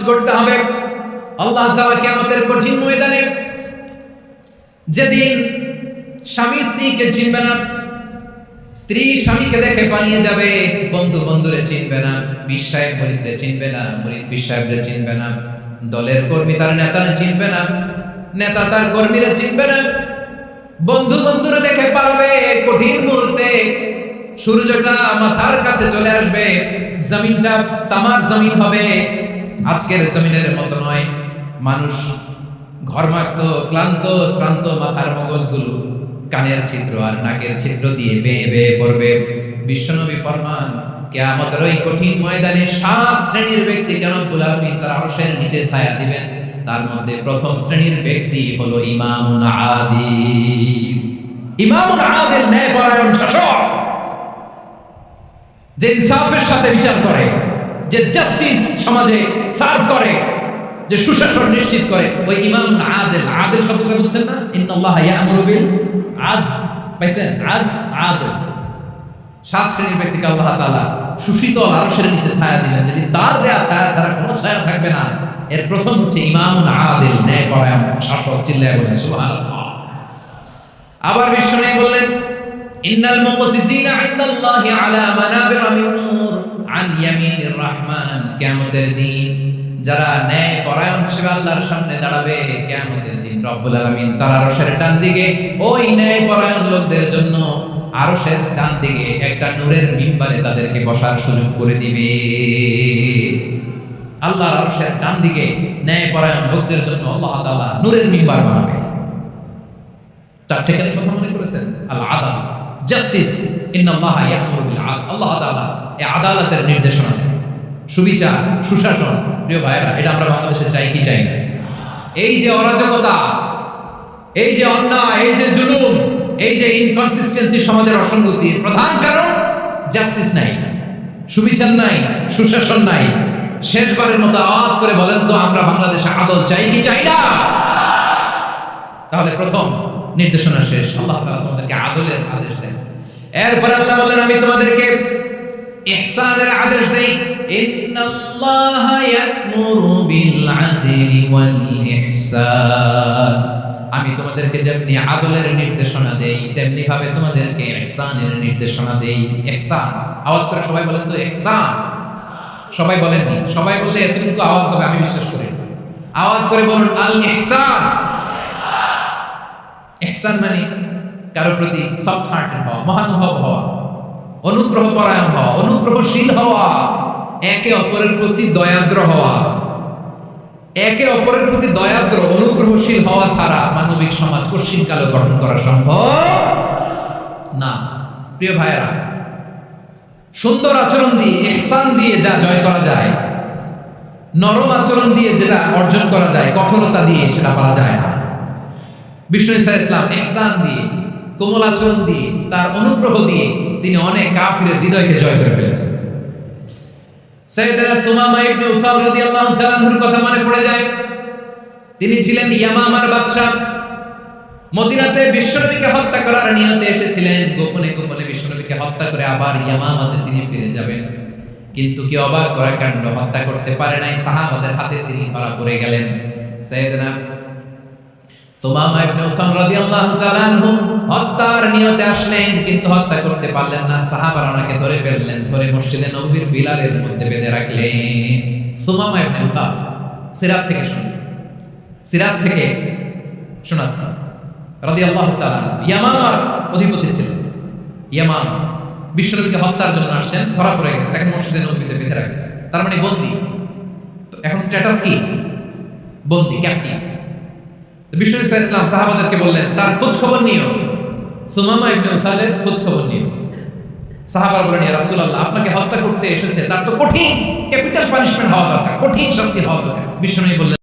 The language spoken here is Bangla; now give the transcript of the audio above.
করতে হবে। আল্লাহ তাআলা কিয়ামতের কঠিন ময়দানে যেদিন স্বামী স্ত্রীকে চিনবে না, স্ত্রী স্বামীকে দেখে পালিয়ে যাবে, বন্ধু বন্ধুরে চিনবে না, পীর সাহেব মুরিদরে চিনবে না, মুরিদ পীর সাহেবরে চিনবে না, দলের কর্মী তার নেতারে চিনবে না, নেতা তার কর্মীরা চিনবে না, বন্ধু বন্ধুরে দেখে পালাবে। কঠিন মুহূর্তে সূর্যটা মাথার কাছে চলে আসবে, জমিনটা তামার জমিন হবে, আজকের জমিনের মতো নয়। মানুষ ঘর্মাক্ত, ক্লান্ত, শ্রান্ত মাথার মগজগুলো কানের ছিদ্র আর নাকের ছিদ্র দিয়ে বেয়ে বেয়ে পড়বে। বিশ্বনবী ফরমান, কিয়ামতের ওই কঠিন ময়দানে 7 শ্রেণীর ব্যক্তি রব্বুল আলামিন তার আরশের নিচে ছায়া দিবেন। তার মধ্যে প্রথম শ্রেণীর ব্যক্তি হলো ইমামুন আদিল। ইমামুন আদিল, ন্যায়পরায়ণ শাসক, যে ইনসাফের সাথে বিচার করে, যে জাস্টিস সমাজে সার্ভ করে, যে সুশাসন নিশ্চিত করে, ওই ইমামুন আদিল। আদিল শব্দটা বুঝছেন না? ইন্নাল্লাহা ইয়া'মুরু বিল আদল। পাইছেন? আদিল। 7 শ্রেণীর ব্যক্তিকে আল্লাহ তাআলা সুশীতল আরশের নিচে ছায়া দিবেন, যদি তার দেয়া ছায়া ছাড়া কোনো ছায়া থাকবে না। এর প্রথম হচ্ছে ইমামুন আদিল, ন্যায়পরায়ণ শাসক। চিল্লায় বলেন সুবহানাল্লাহ। আবার বিশ্বনবী বললেন, ইন্নাল মুকসিতিনা ইনদাল্লাহি আলা মানাবিরা মিন নূর আন ইয়ামিনির রহমান। কিয়ামতের দিন যারা ন্যায়পরায়ণ হিসেবে আল্লাহর সামনে দাঁড়াবে, কিয়ামতের দিন রব্বুল আলামিন তার আরশের ডান দিকে ওই ন্যায়পরায়ণ লোকদের জন্য আরশের ডান দিকে একটা নূরের মিম্বারে তাদেরকে বসার সুযোগ করে দিবে। আল্লাহর আরশের ডান দিকে ন্যায়পরায়ণ লোকদের জন্য আল্লাহ তাআলা নূরের মিম্বার বানাবে। তার ঠিকানার কথা মনে করেছেন? আল আদাল, জাস্টিস। ইন্নাল্লাহা ইয়া'মুরু বিল আদল। আল্লাহ তাআলা এই আদালতের নির্দেশনা দেন, সুবিচার, সুশাসন। প্রিয় ভাইরা, এটা আমরা বাংলাদেশে চাই কি চাই না? এই যে অরাজকতা, এই যে অন্যায়, এই যে জুলুম, এই যে ইনকনসিস্টেন্সি সমাজের অসঙ্গতির প্রধান কারণ জাস্টিস নাই, সুবিচার নাই, সুশাসন নাই। শেষবারের মতো আওয়াজ করে বলেন তো, আমরা বাংলাদেশে আদল চাই কি চাই না? তাহলে প্রথম নির্দেশনা শেষ। আল্লাহ তাআলা তোমাদেরকে আদলের আদেশ দেন। এরপর আল্লাহ বলেন, আমি তোমাদেরকে ইহসানের আদেশ দেই। ইন্নাল্লাহা ইয়া'মুরু বিল আদলি ওয়াল ইহসান। আমি তোমাদেরকে যেমনি আদলের নির্দেশনা দেই, তেমনি ভাবে তোমাদেরকে ইহসানের নির্দেশনা দেই। ইহসান, আওয়াজ করে সবাই বলেন তো ইহসান। সবাই বলেননি? সবাই বললে এতটুকু আওয়াজ হবে আমি বিশ্বাস করি। আওয়াজ করে বলুন আল ইহসান। ইহসান মানে কারো প্রতি সফট হার্টেড হওয়া, মহানুভব হওয়া, অনুগ্রহ পরায়ণ হওয়া, অনুগ্রহশীল হওয়া, একে অপরের প্রতি দয়াদ্র হওয়া। একে অপরের প্রতি দয়াদ্র, অনুগ্রহশীল হওয়া ছাড়া মানবিক সমাজ কশিনকালে গঠন করা সম্ভব না। প্রিয় ভাইয়েরা, সুন্দর আচরণ দিয়ে, ইহসান দিয়ে যা জয় করা যায়, নরম আচরণ দিয়ে যেটা অর্জন করা যায়, কঠোরতা দিয়ে সেটা পাওয়া যায় না। বিষ্ণু ঈসা ইসলাম ইহসান দিয়ে, কোমল আচরণ দিয়ে, তার অনুগ্রহ দিয়ে তিনি অনেক কাফিরের হৃদয়কে জয় করে ফেলেছেন। সাইয়েদনা সুমামা ইবনে উসাল রাদিয়াল্লাহু তাআলা আনহুর কথা মনে পড়ে যায়। তিনি ছিলেন ইয়ামামার বাদশা। মদিনাতে বিশ্বনবীকে হত্যা করার নিয়তে এসেছিলেন। গোপনে গোপনে বিশ্বনবীকে হত্যা করে আবার ইয়ামামাতে তিনি ফিরে যাবেন। কিন্তু কি অবাক করা কাণ্ড, হত্যা করতে পারে নাই, সাহাবাদের হাতে তিনি ধরা পড়ে গেলেন। সাইয়েদনা সুমামা ইবনে উসাল রাদিয়াল্লাহু তাআলা আনহু হত্যার নিয়তে আসলেন, কিন্তু হত্যা করতে পারলেন না। সাহাবারা ওনাকে ধরে ফেললেন, ধরে মসজিদে নববীর পিলারের মধ্যে বেঁধে রাখলেন। সুমামা ইবনে উসাল সিরাত থেকে শুনুন, সিরাত থেকে শোনাচ্ছি। রাদিয়াল্লাহু তাআলা ইয়ামামার অধিপতি ছিলেন। ইয়ামাম বিশ্বনবীকে হত্যার জন্য আসছেন, ধরা পড়ে গেছে, এখন মসজিদে নববীতে বেঁধে রাখছে। তার মানে বন্দী। এখন স্ট্যাটাস কি? বন্দী, ক্যাপ্টিভ। বিষ্ণু ঈসা ইসলাম সাহাবাদেরকে বললেন, তার খোঁজ খবর নিও, সুমামা ইবনে উসালের খোঁজ খবর নিও। সাহাবারা বলেন, ইয়া রাসূলুল্লাহ, আপনাকে হত্যা করতে এসেছে, তার তো কঠিন ক্যাপিটাল পানিশমেন্ট হওয়া দরকার, কঠিন শাস্তি হওয়া দরকার। বিষ্ণু বললেন,